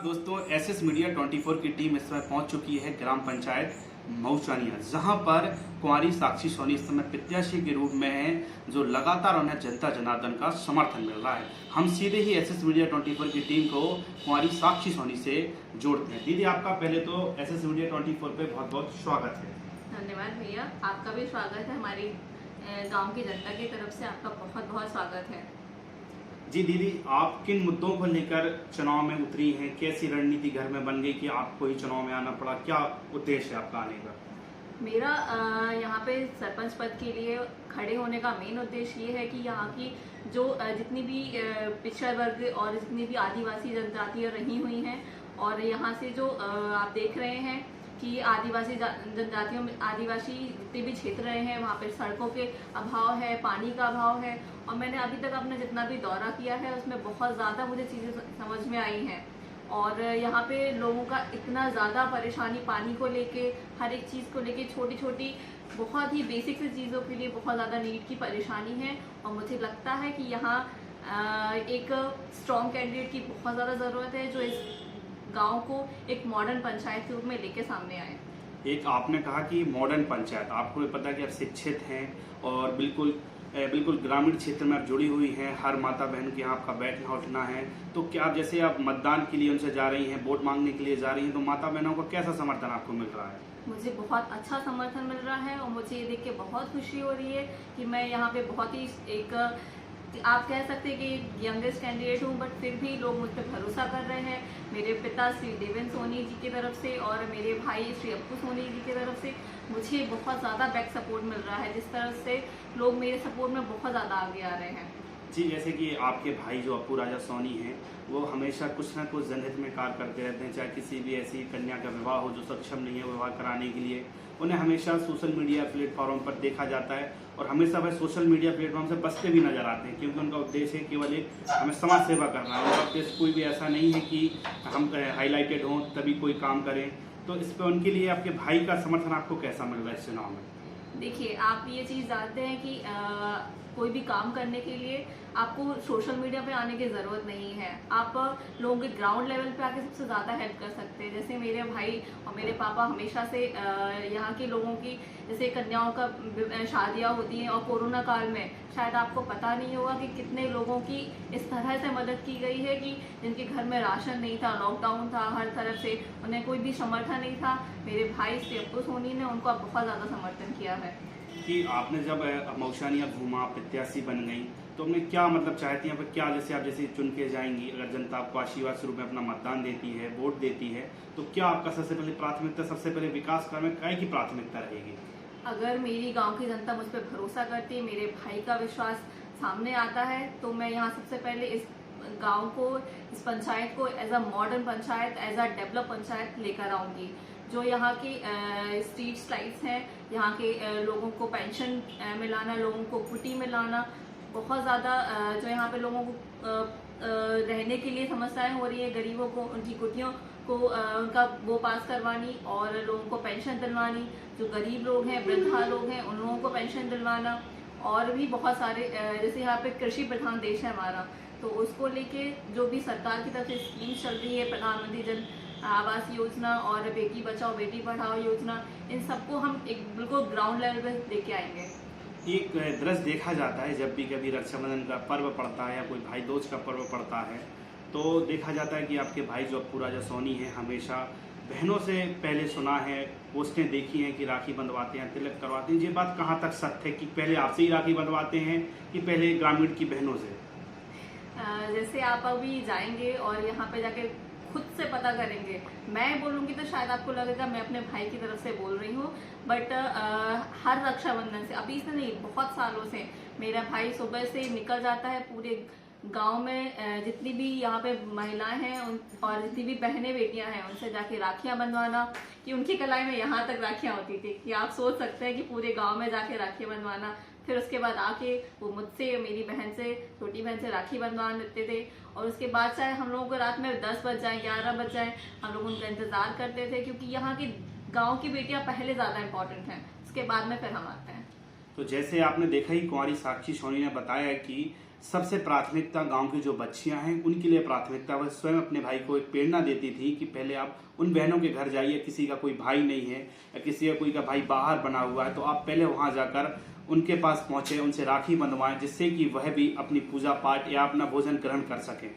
दोस्तों, SS media 24 की team इस समय पहुंच चुकी है ग्राम पंचायत मऊचानिया, जहां पर कुंवारी साक्षी सोनी इस समय प्रत्याशी के रूप में है, जो लगातार उन्हें जनता जनार्दन का समर्थन मिल रहा है। हम सीधे ही एसएस मीडिया 24 की टीम को कुंवारी साक्षी सोनी से जोड़ते हैं। दीदी, आपका पहले तो एसएस मीडिया 24 पे बहुत बहुत स्वागत है। धन्यवाद भैया, आपका भी स्वागत है। हमारी गांव की जनता की तरफ से आपका बहुत बहुत स्वागत है। जी दीदी, आप किन मुद्दों को लेकर चुनाव में उतरी हैं? कैसी रणनीति घर में बन गई कि आपको ही चुनाव में आना पड़ा? क्या उद्देश्य है आपका आने का? मेरा यहाँ पे सरपंच पद के लिए खड़े होने का मेन उद्देश्य ये है कि यहाँ की जो जितनी भी पिछड़ा वर्ग और जितनी भी आदिवासी जनजातियाँ रही हुई हैं, और यहाँ से जो आप देख रहे हैं कि आदिवासी जनजातियों में आदिवासी जितने भी क्षेत्र रहे हैं, वहाँ पे सड़कों के अभाव है, पानी का अभाव है। और मैंने अभी तक अपना जितना भी दौरा किया है उसमें बहुत ज़्यादा मुझे चीज़ें समझ में आई हैं। और यहाँ पे लोगों का इतना ज़्यादा परेशानी पानी को लेके, हर एक चीज़ को लेके, छोटी छोटी बहुत ही बेसिक सी चीज़ों के लिए बहुत ज़्यादा नीड की परेशानी है। और मुझे लगता है कि यहाँ एक स्ट्रॉन्ग कैंडिडेट की बहुत ज़्यादा ज़रूरत है, जो इस गांव को एक मॉडर्न पंचायत के रूप में लेके सामने आए। एक आपने कहा कि मॉडर्न पंचायत, आपको भी पता है कि आप शिक्षित हैं और बिल्कुल ग्रामीण क्षेत्र में आप जुड़ी हुई हैं। हर माता बहन के यहाँ आपका बैठना उठना है, तो क्या आप जैसे आप मतदान के लिए उनसे जा रही हैं, वोट मांगने के लिए जा रही हैं, तो माता बहनों का कैसा समर्थन आपको मिल रहा है? मुझे बहुत अच्छा समर्थन मिल रहा है और मुझे ये देख के बहुत खुशी हो रही है कि मैं यहाँ पे बहुत ही एक, आप कह सकते हैं कि यंगेस्ट कैंडिडेट हूँ, बट फिर भी लोग मुझ पर भरोसा कर रहे हैं। मेरे पिता श्री देवेंद्र सोनी जी की तरफ से और मेरे भाई श्री अप्पू सोनी जी की तरफ से मुझे बहुत ज़्यादा बैक सपोर्ट मिल रहा है, जिस तरह से लोग मेरे सपोर्ट में बहुत ज़्यादा आगे आ रहे हैं। जी, जैसे कि आपके भाई जो अप्पू राजा सोनी हैं, वो हमेशा कुछ ना कुछ जनहित में कार्य करते रहते हैं। चाहे किसी भी ऐसी कन्या का विवाह हो जो सक्षम नहीं है विवाह कराने के लिए, उन्हें हमेशा सोशल मीडिया प्लेटफॉर्म पर देखा जाता है और हमेशा वह सोशल मीडिया प्लेटफॉर्म से बचते भी नजर आते हैं, क्योंकि उनका उद्देश्य है केवल एक हमें समाज सेवा करना है। उनका उद्देश्य कोई भी ऐसा नहीं है कि हम हाईलाइटेड हों तभी कोई काम करें। तो इस पर उनके लिए आपके भाई का समर्थन आपको कैसा मिल रहा है इस चुनाव में? देखिए, आप ये चीज़ जानते हैं कि कोई भी काम करने के लिए आपको सोशल मीडिया पे आने की ज़रूरत नहीं है। आप लोगों के ग्राउंड लेवल पे आके सबसे ज़्यादा हेल्प कर सकते हैं। जैसे मेरे भाई और मेरे पापा हमेशा से यहाँ के लोगों की, जैसे कन्याओं का शादियाँ होती हैं, और कोरोना काल में शायद आपको पता नहीं होगा कि कितने लोगों की इस तरह से मदद की गई है कि जिनके घर में राशन नहीं था, लॉकडाउन था, हर तरफ से उन्हें कोई भी समर्थन नहीं था। मेरे भाई श्री अप्पू सोनी ने उनको बहुत ज़्यादा समर्थन किया है। कि आपने जब मऊचानिया घूमा, प्रत्याशी बन गई, तो हमने क्या मतलब चाहती हैं, क्या जैसे आप जैसे चुन के जाएंगी, अगर जनता आपको आशीर्वाद स्वरूप में अपना मतदान देती है, वोट देती है, तो क्या आपका सबसे पहले प्राथमिकता, सबसे पहले विकास कार्य में काय की प्राथमिकता रहेगी? अगर मेरी गांव की जनता मुझ पर भरोसा करती है, मेरे भाई का विश्वास सामने आता है, तो मैं यहाँ सबसे पहले इस गांव को, इस पंचायत को as a modern panchayat, as a develop panchayat लेकर आऊंगी। जो यहाँ की स्ट्रीट लाइट्स हैं, यहाँ के लोगों को पेंशन मिलाना, लोगों को कुटी में लाना, बहुत ज़्यादा जो यहाँ पे लोगों को रहने के लिए समस्याएं हो रही है, गरीबों को उनकी कुटियों को उनका वो पास करवानी, और लोगों को पेंशन दिलवानी। जो गरीब लोग हैं, वृद्धा लोग हैं, उन लोगों को पेंशन दिलवाना, और भी बहुत सारे, जैसे यहाँ पे कृषि प्रधान देश है हमारा, तो उसको लेके जो भी सरकार की तरफ से स्कीम चल रही है, प्रधानमंत्री जन आवास योजना और बेटी बचाओ बेटी पढ़ाओ योजना, इन सबको हम एक बिल्कुल ग्राउंड लेवल पे लेके आएंगे। एक दृश्य देखा जाता है, जब भी कभी रक्षाबंधन का पर्व पड़ता है या कोई भाई दूज का पर्व पड़ता है, तो देखा जाता है कि आपके भाई जो अप्पू राजा सोनी हैं, हमेशा बहनों से पहले सुना है, पोस्टें देखी हैं कि राखी बंधवाते हैं, तिलक करवाते हैं। ये बात कहाँ तक सत्य है कि पहले आपसे ही राखी बंधवाते हैं कि पहले ग्रामीण की बहनों से? जैसे आप अभी जाएंगे और यहाँ पे जाके खुद से पता करेंगे, मैं बोलूँगी तो शायद आपको लगेगा मैं अपने भाई की तरफ से बोल रही हूँ, बट हर रक्षाबंधन से, अभी से नहीं, बहुत सालों से मेरा भाई सुबह से निकल जाता है, पूरे गांव में जितनी भी यहाँ पे महिलाएं हैं और जितनी भी बहनें बेटियां हैं, उनसे जाके राखियां बंधवाना, कि उनकी कलाई में यहाँ तक राखियां होती थी कि आप सोच सकते हैं कि पूरे गांव में जाके राखियां बंधवाना। फिर उसके बाद आके वो मुझसे, मेरी बहन से, छोटी बहन से राखी बंधवा देते थे, और उसके बाद चाहे हम लोगों को रात में 10 बज जाए, 11 बज जाए, हम लोग उनका इंतजार करते थे, क्योंकि यहाँ की गाँव की बेटियां पहले ज़्यादा इंपॉर्टेंट हैं, उसके बाद में फिर हम आते हैं। तो जैसे आपने देखा ही, कुंवारी साक्षी सोनी ने बताया कि सबसे प्राथमिकता गांव की जो बच्चियां हैं उनके लिए प्राथमिकता। वह स्वयं अपने भाई को एक प्रेरणा देती थी कि पहले आप उन बहनों के घर जाइए, किसी का कोई भाई नहीं है या किसी का कोई का भाई बाहर बना हुआ है तो आप पहले वहां जाकर उनके पास पहुंचे, उनसे राखी बंधवाएं, जिससे कि वह भी अपनी पूजा पाठ या अपना भोजन ग्रहण कर सकें।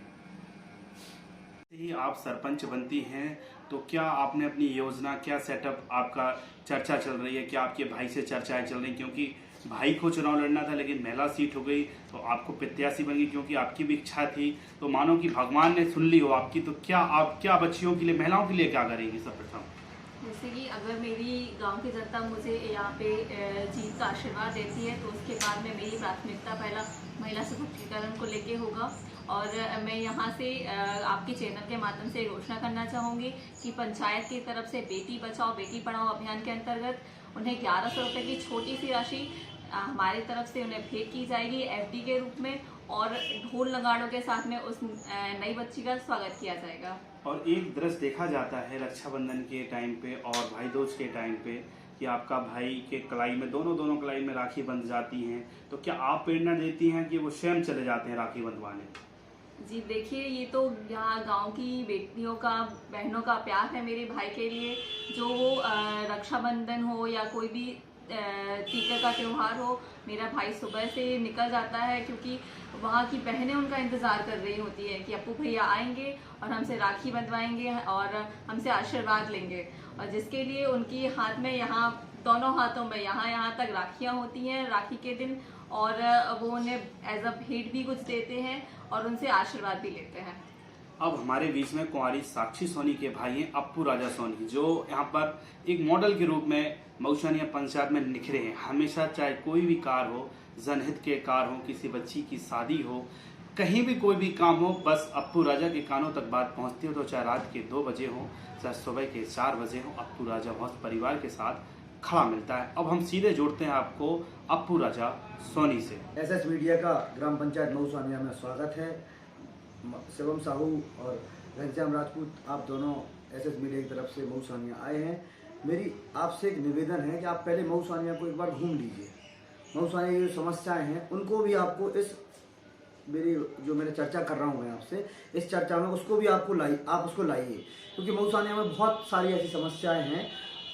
ही आप सरपंच बनती हैं तो क्या आपने अपनी योजना, क्या सेटअप आपका चर्चा चल रही है, क्या आपके भाई से चर्चाएं चल रही, क्योंकि भाई को चुनाव लड़ना था लेकिन महिला सीट हो गई तो आपको प्रत्याशी बन गई क्योंकि आपकी भी इच्छा थी, तो मानो कि भगवान ने सुन ली हो आपकी, तो क्या आप क्या बच्चियों के लिए, महिलाओं के लिए क्या करेंगी सर्वप्रथम? जैसे कि अगर मेरी गांव की जनता मुझे यहाँ पे जीत का आशीर्वाद देती है तो उसके बाद में मेरी प्राथमिकता पहला महिला सशक्तिकरण को लेके होगा। और मैं यहाँ से आपके चैनल के माध्यम से घोषणा करना चाहूँगी कि पंचायत की तरफ से बेटी बचाओ बेटी पढ़ाओ अभियान के अंतर्गत उन्हें 1100 रुपये की छोटी सी राशि हमारी तरफ से उन्हें भेंट की जाएगी एफडी के रूप में, और ढोल नगाड़ों के साथ में उस नई बच्ची का स्वागत किया जाएगा। और एक दृश्य देखा जाता है रक्षाबंधन के टाइम पे और भाई दूज के टाइम पे कि आपका भाई के कलाई में दोनों कलाई में राखी बंध जाती हैं, तो क्या आप प्रेरणा देती हैं कि वो स्वयं चले जाते हैं राखी बंधवाने? जी देखिए, ये तो यहाँ गांव की बेटियों का, बहनों का प्यार है मेरे भाई के लिए। जो वो रक्षाबंधन हो या कोई भी टीका का त्यौहार हो, मेरा भाई सुबह से निकल जाता है क्योंकि वहाँ की बहनें उनका इंतज़ार कर रही होती है कि अप्पू भैया आएंगे और हमसे राखी बंधवाएंगे और हमसे आशीर्वाद लेंगे, और जिसके लिए उनकी हाथ में, यहाँ दोनों हाथों में यहाँ तक राखियाँ होती हैं राखी के दिन, और वो उन्हें एज अ भेंट भी कुछ देते हैं और उनसे आशीर्वाद भी लेते हैं। अब हमारे बीच में कुंवारी साक्षी सोनी के भाई हैं अप्पू राजा सोनी, जो यहाँ पर एक मॉडल के रूप में मऊसानिया पंचायत में निखरे हैं। हमेशा चाहे कोई भी कार्य हो, जनहित के कार्य हो, किसी बच्ची की शादी हो, कहीं भी कोई भी काम हो, बस अप्पू राजा के कानों तक बात पहुँचती हो, तो चाहे रात के 2 बजे हो चाहे सुबह के 4 बजे हो, अप्पू राजा बहुत परिवार के साथ खड़ा मिलता है। अब हम सीधे जोड़ते हैं आपको अप्पू राजा सोनी से। एसएस मीडिया का ग्राम पंचायत मऊसानिया में स्वागत है। शिवम साहू और घनश्याम राजपूत, आप दोनों एसएस मीडिया की तरफ से मऊसानिया आए हैं। मेरी आपसे एक निवेदन है कि आप पहले मऊसानिया को एक बार घूम लीजिए। मऊसानिया की जो समस्याएं हैं उनको भी आपको इस मैंने चर्चा कर रहा हूँ मैं आपसे, इस चर्चा में उसको भी आप उसको लाइए, क्योंकि मऊसानिया में बहुत सारी ऐसी समस्याएं हैं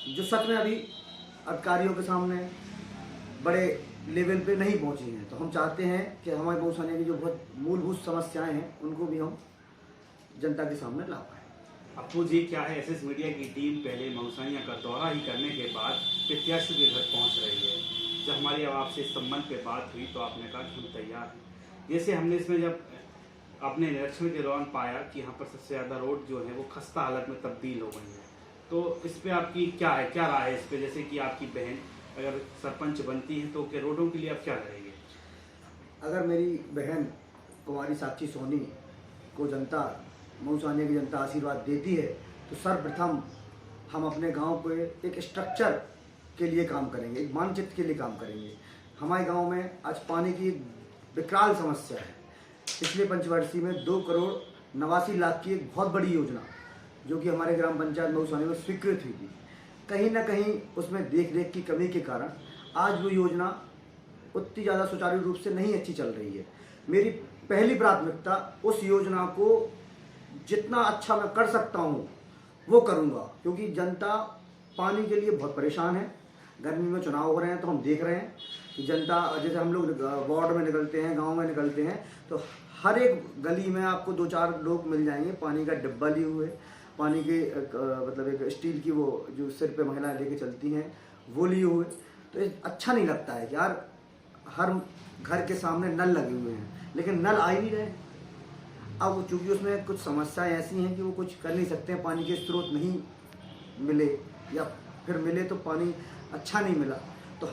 जो सच में अभी अधिकारियों के सामने बड़े लेवल पे नहीं पहुंची हैं। तो हम चाहते हैं कि हमारे मऊसानिया की जो बहुत मूलभूत समस्याएं हैं उनको भी हम जनता के सामने ला पाएँ। अप्पू जी, क्या है एसएस मीडिया की टीम पहले मऊसानिया का दौरा ही करने के बाद प्रत्याशियों के घर पहुंच रही है? जब हमारी अब आपसे इस संबंध पे बात हुई तो आपने कहा कि हम तैयार हैं। जैसे हमने इसमें जब अपने निरीक्षण के दौरान पाया कि यहाँ पर सबसे ज़्यादा रोड जो है वो खस्ता हालत में तब्दील हो गई है, तो इस पे आपकी क्या राय है इस पे? जैसे कि आपकी बहन अगर सरपंच बनती है तो क्या रोडों के लिए आप क्या करेंगे? अगर मेरी बहन कुंवारी साक्षी सोनी को जनता, मऊसानिया की जनता आशीर्वाद देती है तो सर्वप्रथम हम अपने गांव को एक स्ट्रक्चर के लिए काम करेंगे, एक मानचित्र के लिए काम करेंगे। हमारे गांव में आज पानी की विकराल समस्या है। पिछले पंचवर्षीय में 2,89,00,000 की एक बहुत बड़ी योजना जो कि हमारे ग्राम पंचायत मऊसानिया में स्वीकृत हुई थी, कहीं ना कहीं उसमें देख की कमी के कारण आज वो योजना उतनी ज़्यादा सुचारू रूप से नहीं अच्छी चल रही है। मेरी पहली प्राथमिकता उस योजना को जितना अच्छा मैं कर सकता हूँ वो करूँगा, क्योंकि जनता पानी के लिए बहुत परेशान है। गर्मी में चुनाव हो रहे हैं तो हम देख रहे हैं कि जनता, जैसे हम लोग वार्ड में निकलते हैं, गांव में निकलते हैं, तो हर एक गली में आपको 2-4 लोग मिल जाएंगे पानी का डिब्बा लिए हुए, पानी के मतलब एक स्टील की वो जो सिर पे महिलाएं लेके चलती हैं वो लिए हुए। तो ये अच्छा नहीं लगता है कि यार हर घर के सामने नल लगे हुए हैं लेकिन नल आ ही नहीं रहे। अब चूंकि उसमें कुछ समस्याएं ऐसी हैं कि वो कुछ कर नहीं सकते हैं, पानी के स्रोत नहीं मिले या फिर मिले तो पानी अच्छा नहीं मिला, तो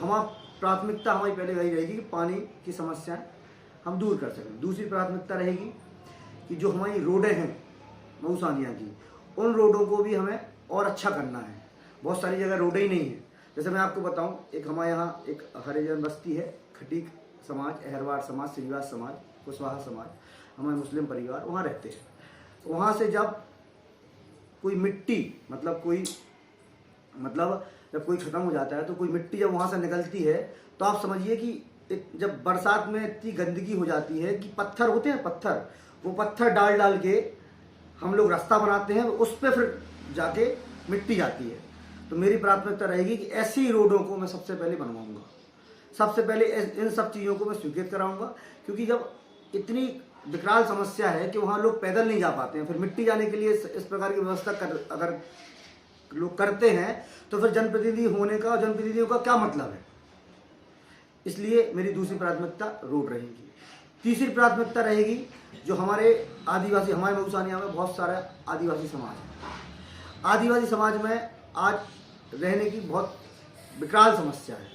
प्राथमिकता हमारी पहले वही रहेगी कि पानी की समस्याएं हम दूर कर सकें। दूसरी प्राथमिकता रहेगी कि जो हमारी रोडें हैं मऊसानिया की, उन रोडों को भी हमें और अच्छा करना है। बहुत सारी जगह रोडें ही नहीं है। जैसे मैं आपको बताऊं, एक हमारे यहाँ एक हरिजन बस्ती है, खटीक समाज, अहरवार समाज, श्रीवास समाज, कुशवाहा समाज, हमारे मुस्लिम परिवार वहाँ रहते हैं। वहाँ से जब कोई मिट्टी जब कोई ख़त्म हो जाता है तो कोई मिट्टी जब वहाँ से निकलती है तो आप समझिए कि जब बरसात में इतनी गंदगी हो जाती है कि पत्थर होते हैं, पत्थर, वो पत्थर डाल डाल के हम लोग रास्ता बनाते हैं, उस पर फिर जाके मिट्टी जाती है। तो मेरी प्राथमिकता रहेगी कि ऐसी रोडों को मैं सबसे पहले बनवाऊंगा, सबसे पहले इन सब चीज़ों को मैं स्वीकृत कराऊंगा, क्योंकि जब इतनी विकराल समस्या है कि वहाँ लोग पैदल नहीं जा पाते हैं, फिर मिट्टी जाने के लिए इस प्रकार की व्यवस्था अगर लोग करते हैं तो फिर जनप्रतिनिधि होने का और जनप्रतिनिधियों का क्या मतलब है। इसलिए मेरी दूसरी प्राथमिकता रोड रहेगी। तीसरी प्राथमिकता रहेगी जो हमारे आदिवासी, हमारे मऊसानिया में बहुत सारा आदिवासी समाज है। आदिवासी समाज में आज रहने की बहुत विकराल समस्या है।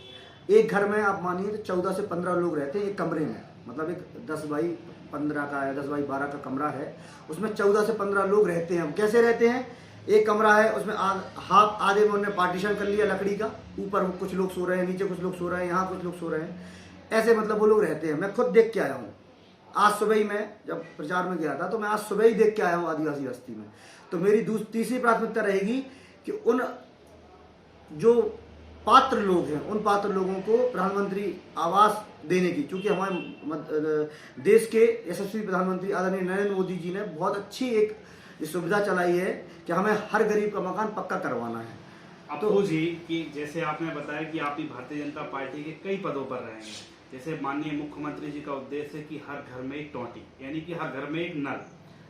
एक घर में आप मानिए तो 14 से 15 लोग रहते हैं एक कमरे में, मतलब एक 10 बाई 15 का या 10 बाई 12 का कमरा है, उसमें 14 से 15 लोग रहते हैं। कैसे रहते हैं? एक कमरा है, उसमें हाफ आधे में उन्होंने पार्टीशन कर लिया लकड़ी का, ऊपर कुछ लोग सो रहे हैं, नीचे कुछ लोग सो रहे हैं, यहाँ कुछ लोग सो रहे हैं, ऐसे मतलब वो लोग रहते हैं। मैं खुद देख के आया हूँ, आज सुबह ही मैं जब प्रचार में गया था तो मैं आज सुबह ही देख के आया हूँ आदिवासी बस्ती में। तो मेरी तीसरी प्राथमिकता रहेगी कि उन जो पात्र लोग हैं, उन पात्र लोगों को प्रधानमंत्री आवास देने की, क्योंकि हमारे देश के यशस्वी प्रधानमंत्री आदरणीय नरेंद्र मोदी जी ने बहुत अच्छी एक सुविधा चलाई है कि हमें हर गरीब का मकान पक्का करवाना है। तो जी कि जैसे आपने बताया कि आप भी भारतीय जनता पार्टी के कई पदों पर रहे हैं, जैसे माननीय मुख्यमंत्री जी का उद्देश्य है कि हर घर में एक टोंटी, यानी कि हर घर में एक नल।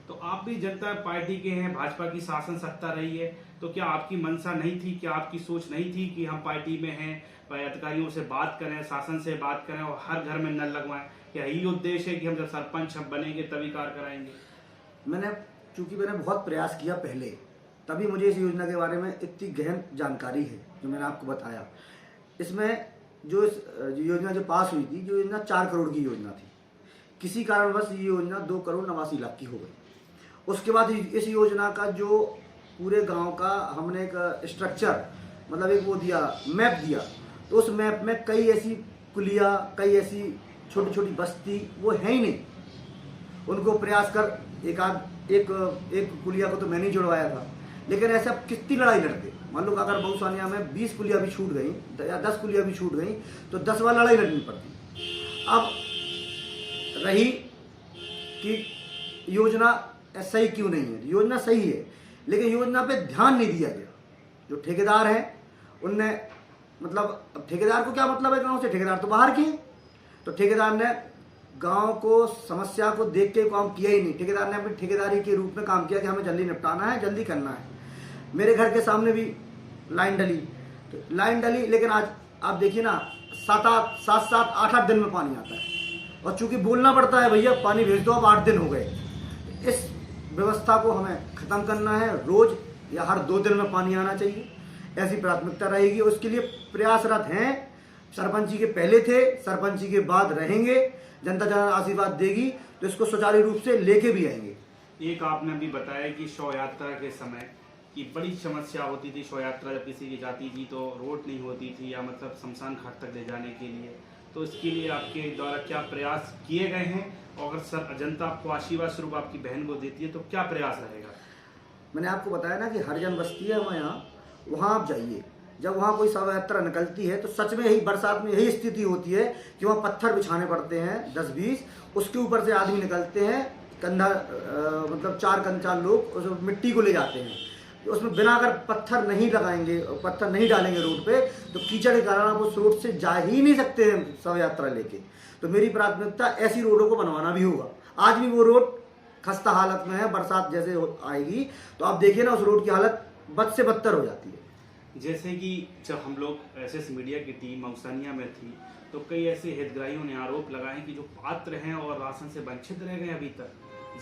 तो आप भी जनता पार्टी के हैं, भाजपा की शासन सत्ता रही है, तो क्या आपकी मंशा नहीं थी, क्या आपकी सोच नहीं थी कि हम पार्टी में हैं, अधिकारियों से बात करें, शासन से बात करें और हर घर में नल लगवाएं? क्या यही उद्देश्य है कि हम जब सरपंच हम बनेंगे तभी कार्य कराएंगे? चूंकि मैंने बहुत प्रयास किया पहले, तभी मुझे इस योजना के बारे में इतनी गहन जानकारी है जो मैंने आपको बताया। इसमें जो इस योजना जो पास हुई थी, जो योजना 4 करोड़ की योजना थी, किसी कारणवश ये योजना 2 करोड़ 89 लाख की हो गई। उसके बाद इस योजना का जो पूरे गांव का हमने एक स्ट्रक्चर, मतलब एक वो दिया, मैप दिया, तो उस मैप में कई ऐसी कुलिया, कई ऐसी छोटी छोटी बस्ती वो है ही नहीं। उनको प्रयास कर एक कुलिया को तो मैंने ही जुड़वाया था, लेकिन ऐसा कितनी लड़ाई लड़ते। मान लो अगर मऊसानिया में 20 कुलिया भी छूट गई या 10 कुलिया भी छूट गई तो 10 बार लड़ाई लड़नी पड़ती। अब रही कि योजना सही क्यों नहीं है, योजना सही है लेकिन योजना पे ध्यान नहीं दिया गया। जो ठेकेदार हैं उनने, मतलब अब ठेकेदार को क्या मतलब है गांव से, ठेकेदार तो बाहर के हैं, तो ठेकेदार ने गांव को समस्या को देख के काम किया ही नहीं। ठेकेदार ने अपनी ठेकेदारी के रूप में काम किया कि हमें जल्दी निपटाना है, जल्दी करना है। मेरे घर के सामने भी लाइन डली, तो लाइन डली, लेकिन आज आप देखिए ना 7-7 8-8 दिन में पानी आता है, और चूंकि बोलना पड़ता है भैया पानी भेज दो, अब 8 दिन हो गए। इस व्यवस्था को हमें खत्म करना है, रोज या हर 2 दिन में पानी आना चाहिए, ऐसी प्राथमिकता रहेगी। उसके लिए प्रयासरत हैं। सरपंची के पहले थे, सरपंची के बाद रहेंगे, जनता जन आशीर्वाद देगी तो इसको सुचारू रूप से लेके भी आएंगे। एक आपने भी बताया कि शव यात्रा के समय की बड़ी समस्या होती थी। शव यात्रा जब किसी की जाती थी तो रोड नहीं होती थी, या मतलब शमशान घाट तक ले जाने के लिए, तो इसके लिए आपके द्वारा क्या प्रयास किए गए हैं? और अगर जनता आपको आशीर्वाद स्वरूप आपकी बहन को देती है तो क्या प्रयास रहेगा? मैंने आपको बताया ना कि हरिजन बस्ती है हमारे यहाँ, वहाँ आप जाइए, जब वहाँ कोई शव यात्रा निकलती है तो सच में यही बरसात में यही स्थिति होती है कि वहाँ पत्थर बिछाने पड़ते हैं 10-20, उसके ऊपर से आदमी निकलते हैं, कंधा मतलब 4 लोग उस मिट्टी को ले जाते हैं। तो उसमें बिना अगर पत्थर नहीं लगाएंगे, पत्थर नहीं डालेंगे रोड पे, तो कीचड़ के कारण आप उस रोड से जा ही नहीं सकते हैं शव यात्रा लेके। तो मेरी प्राथमिकता ऐसी रोडों को बनवाना भी होगा। आज भी वो रोड खस्ता हालत में है, बरसात जैसे आएगी तो आप देखिए ना उस रोड की हालत बद से बदतर हो जाती है। जैसे कि जब हम लोग एसएस मीडिया की टीम मऊसानिया में थी तो कई ऐसे हितग्राहियों ने आरोप लगाए कि जो पात्र हैं और राशन से वंचित रह गए अभी तक,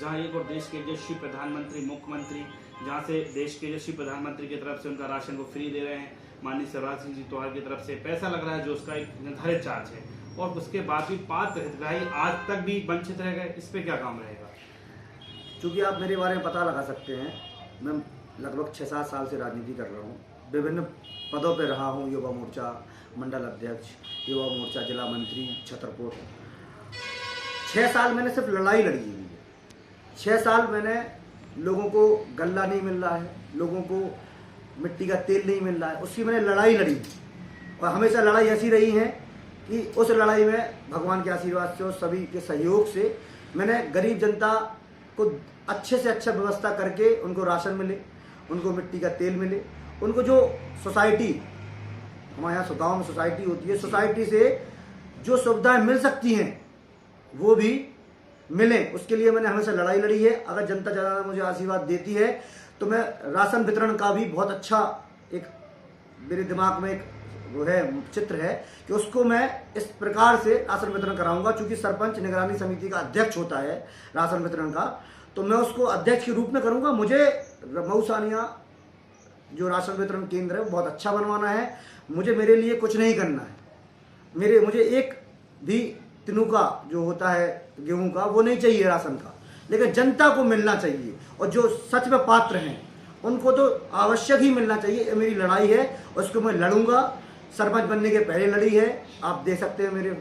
जहां एक और देश के यशस्वी प्रधानमंत्री, मुख्यमंत्री, जहां से देश के यशस्वी प्रधानमंत्री की तरफ से उनका राशन को फ्री दे रहे हैं, माननीय शिवराज सिंह जी चौहान की तरफ से पैसा लग रहा है जो उसका एक निर्धारित चार्ज है, और उसके बाद भी पात्र हितग्राही आज तक भी वंचित रह गए, इस पर क्या काम रहेगा? चूँकि आप मेरे बारे में पता लगा सकते हैं, मैं लगभग 6-7 साल से राजनीति कर रहा हूँ, विभिन्न पदों पर रहा हूँ, युवा मोर्चा मंडल अध्यक्ष, युवा मोर्चा जिला मंत्री, छतरपुर। 6 साल मैंने सिर्फ लड़ाई लड़ी हुई है। 6 साल मैंने लोगों को गल्ला नहीं मिल रहा है, लोगों को मिट्टी का तेल नहीं मिल रहा है, उसकी मैंने लड़ाई लड़ी, और हमेशा लड़ाई ऐसी रही है कि उस लड़ाई में भगवान के आशीर्वाद से और सभी के सहयोग से मैंने गरीब जनता को अच्छे से अच्छा व्यवस्था करके उनको राशन मिले, उनको मिट्टी का तेल मिले, उनको जो सोसाइटी, हमारे यहाँ गाँव में सोसाइटी होती है, सोसाइटी से जो सुविधाएं मिल सकती हैं वो भी मिले, उसके लिए मैंने हमेशा लड़ाई लड़ी है। अगर जनता ज़्यादा मुझे आशीर्वाद देती है तो मैं राशन वितरण का भी बहुत अच्छा एक मेरे दिमाग में एक वो है चित्र है कि उसको मैं इस प्रकार से राशन वितरण कराऊंगा। चूंकि सरपंच निगरानी समिति का अध्यक्ष होता है राशन वितरण का, तो मैं उसको अध्यक्ष के रूप में करूंगा। मुझे मऊसानिया जो राशन वितरण केंद्र है वो बहुत अच्छा बनवाना है। मुझे मेरे लिए कुछ नहीं करना है, मुझे एक भी तिनुका जो होता है गेहूं का वो नहीं चाहिए राशन का, लेकिन जनता को मिलना चाहिए और जो सच में पात्र हैं उनको तो आवश्यक ही मिलना चाहिए। ये मेरी लड़ाई है, उसको मैं लड़ूंगा। सरपंच बनने के पहले लड़ी है, आप देख सकते हैं मेरे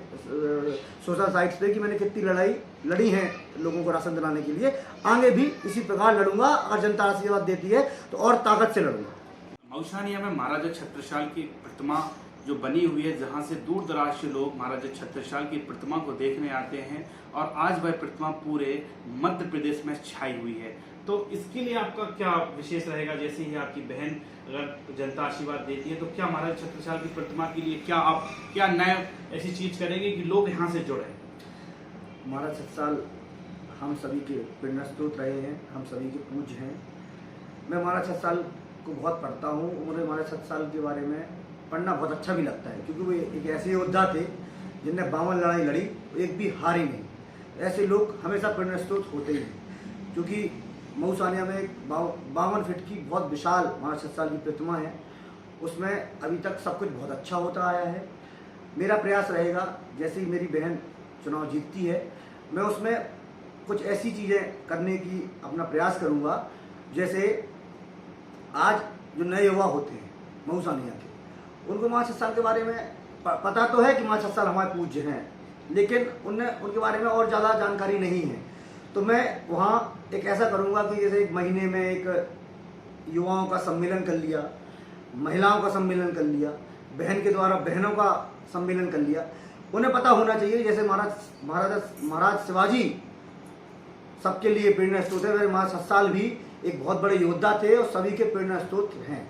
सोशल साइट्स पे कि मैंने कितनी लड़ाई लड़ी है लोगों को राशन दिलाने के लिए। आगे भी इसी प्रकार लड़ूंगा, अगर जनता आशीर्वाद देती है तो और ताकत से लड़ूंगा। मऊसानिया में महाराजा छत्रसाल की प्रतिमा जो बनी हुई है, जहां से दूर दराज से लोग महाराजा छत्रसाल की प्रतिमा को देखने आते हैं और आज वह प्रतिमा पूरे मध्य प्रदेश में छाई हुई है। तो इसके लिए आपका क्या विशेष रहेगा? जैसे ही आपकी बहन अगर जनता आशीर्वाद देती है तो क्या महाराजा छत्रसाल की प्रतिमा के लिए क्या नया ऐसी चीज करेंगे कि लोग यहाँ से जुड़े? महाराज छत्रसाल हम सभी के प्रेरणा स्रोत रहे हैं, हम सभी के पूज्य हैं। मैं महाराज छत्रसाल को बहुत पढ़ता हूँ, मुझे महाराज छत्रसाल के बारे में पढ़ना बहुत अच्छा भी लगता है, क्योंकि वो एक ऐसे योद्धा थे जिनने 52 लड़ाई लड़ी, एक भी हारी नहीं। ऐसे लोग हमेशा प्रेरणा स्रोत होते ही हैं। क्योंकि मऊसानिया में 52 फीट की बहुत विशाल महाराज छत्रसाल की प्रतिमा है, उसमें अभी तक सब कुछ बहुत अच्छा होता आया है। मेरा प्रयास रहेगा जैसे ही मेरी बहन चुनाव जीतती है, मैं उसमें कुछ ऐसी चीज़ें करने की अपना प्रयास करूँगा। जैसे आज जो नए युवा होते हैं मऊसानिया के, उनको महाराज छत्रसाल के बारे में पता तो है कि महाराज छत्रसाल हमारे पूज्य हैं, लेकिन उनके बारे में और ज़्यादा जानकारी नहीं है। तो मैं वहाँ एक ऐसा करूँगा कि जैसे एक महीने में एक युवाओं का सम्मेलन कर लिया, महिलाओं का सम्मेलन कर लिया, बहन के द्वारा बहनों का सम्मेलन कर लिया। उन्हें पता होना चाहिए जैसे महाराज शिवाजी सबके लिए प्रेरणा स्रोत है, महाराज छत्रसाल भी एक बहुत बड़े योद्धा थे और सभी के प्रेरणा स्रोत हैं।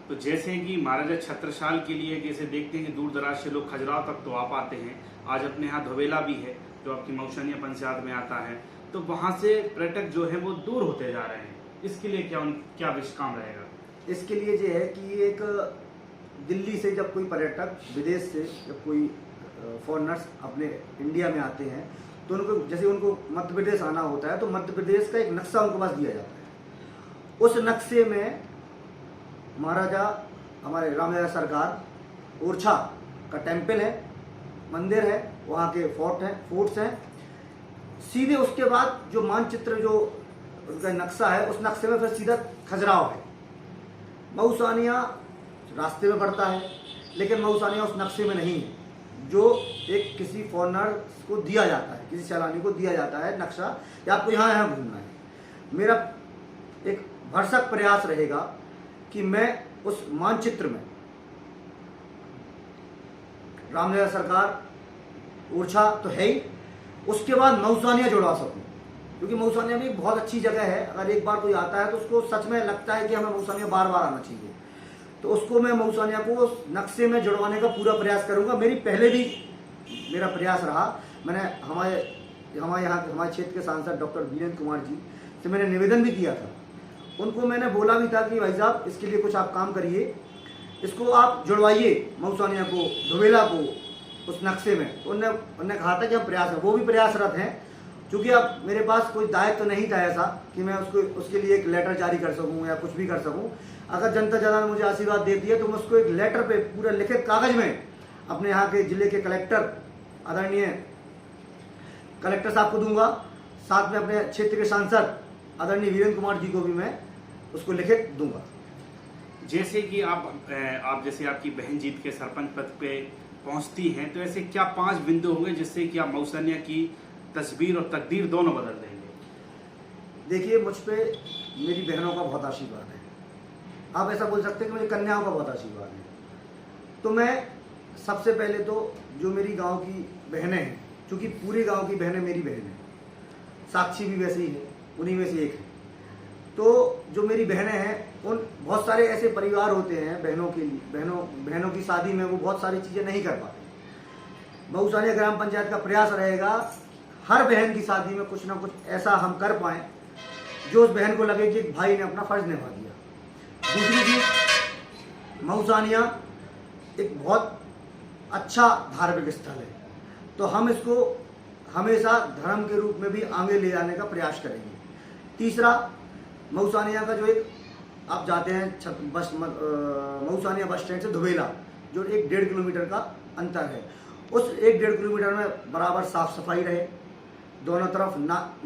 तो जैसे कि महाराजा छत्रसाल के लिए जैसे देखते हैं कि दूर दराज से लोग खजुराहो तक तो आ पाते हैं, आज अपने यहाँ धोबेला भी है जो आपकी मऊसानिया पंचायत में आता है, तो वहाँ से पर्यटक जो है वो दूर होते जा रहे हैं। इसके लिए क्या काम रहेगा? इसके लिए ये है कि एक दिल्ली से जब कोई पर्यटक, विदेश से जब कोई फॉरेनर्स अपने इंडिया में आते हैं तो उनको मध्य प्रदेश आना होता है, तो मध्य प्रदेश का एक नक्शा उनको पास दिया जाता है। उस नक्शे में महाराजा हमारे रामराजा सरकार ओरछा का टेम्पल है, मंदिर है, वहाँ के फोर्ट्स हैं। सीधे उसके बाद जो मानचित्र जो उनका नक्शा है, उस नक्शे में फिर सीधा खजुराहो है। मऊसानिया रास्ते में पड़ता है, लेकिन मऊसानिया उस नक्शे में नहीं है जो एक किसी फॉरेनर को दिया जाता है, किसी सैलानी को दिया जाता है नक्शा कि आपको यहाँ घूमना है। मेरा एक भरसक प्रयास रहेगा कि मैं उस मानचित्र में रामराजा सरकार ओरछा तो है ही, उसके बाद मऊसानिया जुड़वा सकूं, क्योंकि मऊसानिया भी बहुत अच्छी जगह है। अगर एक बार कोई आता है तो उसको सच में लगता है कि हमें मऊसानिया बार बार आना चाहिए, तो उसको मैं मऊसानिया को उस नक्शे में जुड़वाने का पूरा प्रयास करूंगा। पहले भी मेरा प्रयास रहा। मैंने हमारे क्षेत्र के सांसद डॉक्टर वीरेंद्र कुमार जी से मैंने निवेदन भी किया था, उनको मैंने बोला भी था कि भाई साहब इसके लिए कुछ आप काम करिए, इसको आप जुड़वाइए मऊसानिया को, धोबेला को उस नक्शे में। उन्होंने कहा था कि हम वो भी प्रयासरत हैं। क्योंकि अब मेरे पास कोई दायित्व तो नहीं था ऐसा कि मैं उसके लिए एक लेटर जारी कर सकूं या कुछ भी कर सकूं। अगर जनता ज़्यादा मुझे आशीर्वाद देती है तो मैं उसको एक लेटर पे पूरा लिखित कागज में अपने यहाँ के जिले के कलेक्टर, आदरणीय कलेक्टर साहब को दूंगा, साथ में अपने क्षेत्र के सांसद आदरणीय वीरेंद्र कुमार जी को भी मैं उसको लिखित दूंगा। जैसे कि आप जैसे आपकी बहन जीत के सरपंच पद पे पहुंचती हैं, तो ऐसे क्या 5 बिंदु होंगे जिससे कि आप मऊसानिया की तस्वीर और तकदीर दोनों बदल देंगे? देखिए, मुझ पे मेरी बहनों का बहुत आशीर्वाद है। आप ऐसा बोल सकते हैं कि मुझे कन्याओं का बहुत आशीर्वाद है। तो मैं सबसे पहले तो जो मेरी गांव की बहनें हैं, क्योंकि पूरे गांव की बहनें मेरी बहन हैं, साक्षी भी वैसे ही है, उन्हीं में से एक है। तो जो मेरी बहनें हैं, उन बहुत सारे ऐसे परिवार होते हैं बहनों के लिए, बहनों की शादी में वो बहुत सारी चीज़ें नहीं कर पाते। मऊसानिया ग्राम पंचायत का प्रयास रहेगा हर बहन की शादी में कुछ ना कुछ ऐसा हम कर पाएँ जो उस बहन को लगे कि एक भाई ने अपना फर्ज निभा दिया। दूसरी चीज, मऊसानिया एक बहुत अच्छा धार्मिक स्थल है, तो हम इसको हमेशा धर्म के रूप में भी आगे ले जाने का प्रयास करेंगे। तीसरा, मऊसानिया का जो एक आप जाते हैं मऊसानिया बस स्टैंड से धुबेला, जो 1-1.5 किलोमीटर का अंतर है, उस 1-1.5 किलोमीटर में बराबर साफ सफाई रहे, दोनों तरफ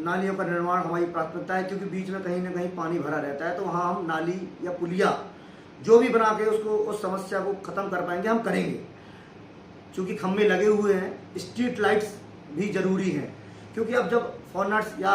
नालियों का निर्माण हमारी प्राथमिकता है, क्योंकि बीच में कहीं ना कहीं पानी भरा रहता है, तो वहाँ हम नाली या पुलिया जो भी बना के उसको उस समस्या को खत्म कर पाएंगे हम करेंगे। क्योंकि खम्भे लगे हुए हैं, स्ट्रीट लाइट्स भी जरूरी हैं, क्योंकि अब जब फॉरेनर्स या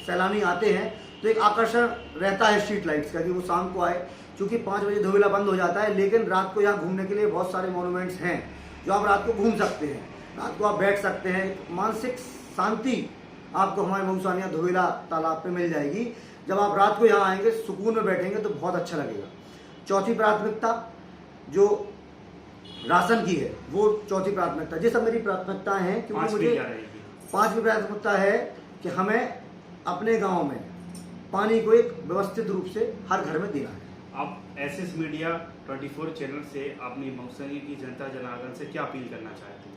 सैलानी आते हैं तो एक आकर्षण रहता है स्ट्रीट लाइट्स का कि वो शाम को आए, क्योंकि 5 बजे धुबेला बंद हो जाता है, लेकिन रात को यहाँ घूमने के लिए बहुत सारे मॉन्यूमेंट्स हैं जो आप रात को घूम सकते हैं, रात को आप बैठ सकते हैं, मानसिक शांति आपको हमारे मऊसानिया धुबेला तालाब पे मिल जाएगी। जब आप रात को यहाँ आएंगे, सुकून में बैठेंगे तो बहुत अच्छा लगेगा। चौथी प्राथमिकता जो राशन की है, वो चौथी प्राथमिकता, ये सब मेरी प्राथमिकताएं हैं, क्योंकि मुझे 5वीं प्राथमिकता है कि हमें अपने गांव में पानी को एक व्यवस्थित रूप से हर घर में देना है। आप एसएस मीडिया 24 चैनल से अपनी मऊसानिया की जनता जनार्दन से क्या अपील करना चाहते हैं?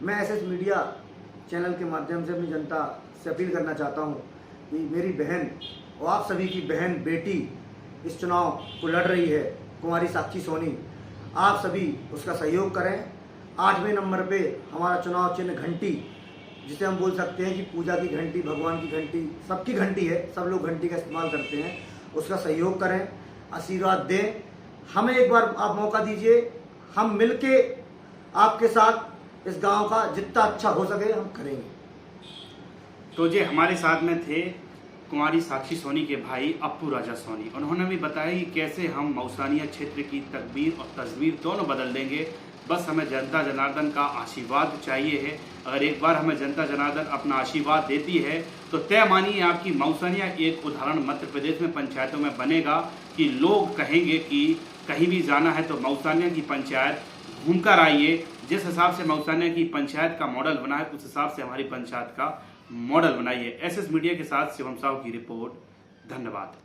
मैं एसएस मीडिया चैनल के माध्यम से अपनी जनता से अपील करना चाहता हूं कि मेरी बहन और आप सभी की बहन बेटी इस चुनाव को लड़ रही है, कुमारी साक्षी सोनी, आप सभी उसका सहयोग करें। 8वें नंबर पे हमारा चुनाव चिन्ह घंटी, जिसे हम बोल सकते हैं कि पूजा की घंटी, भगवान की घंटी, सबकी घंटी है, सब लोग घंटी का इस्तेमाल करते हैं, उसका सहयोग करें, आशीर्वाद दें। हमें एक बार आप मौका दीजिए, हम मिलके आपके साथ इस गांव का जितना अच्छा हो सके हम करेंगे। तो ये हमारे साथ में थे कुमारी साक्षी सोनी के भाई अप्पू राजा सोनी। उन्होंने भी बताया कि कैसे हम मऊसानिया क्षेत्र की तकदीर और तस्वीर दोनों बदल देंगे, बस हमें जनता जनार्दन का आशीर्वाद चाहिए है। अगर एक बार हमें जनता जनार्दन अपना आशीर्वाद देती है तो तय मानिए आपकी मऊसानिया एक उदाहरण मध्य प्रदेश में पंचायतों में बनेगा कि लोग कहेंगे कि कहीं भी जाना है तो मऊसानिया की पंचायत घूमकर आइए। जिस हिसाब से मऊसानिया की पंचायत का मॉडल बना है, उस हिसाब से हमारी पंचायत का मॉडल बनाइए। एसएस मीडिया के साथ शिवम साहू की रिपोर्ट। धन्यवाद।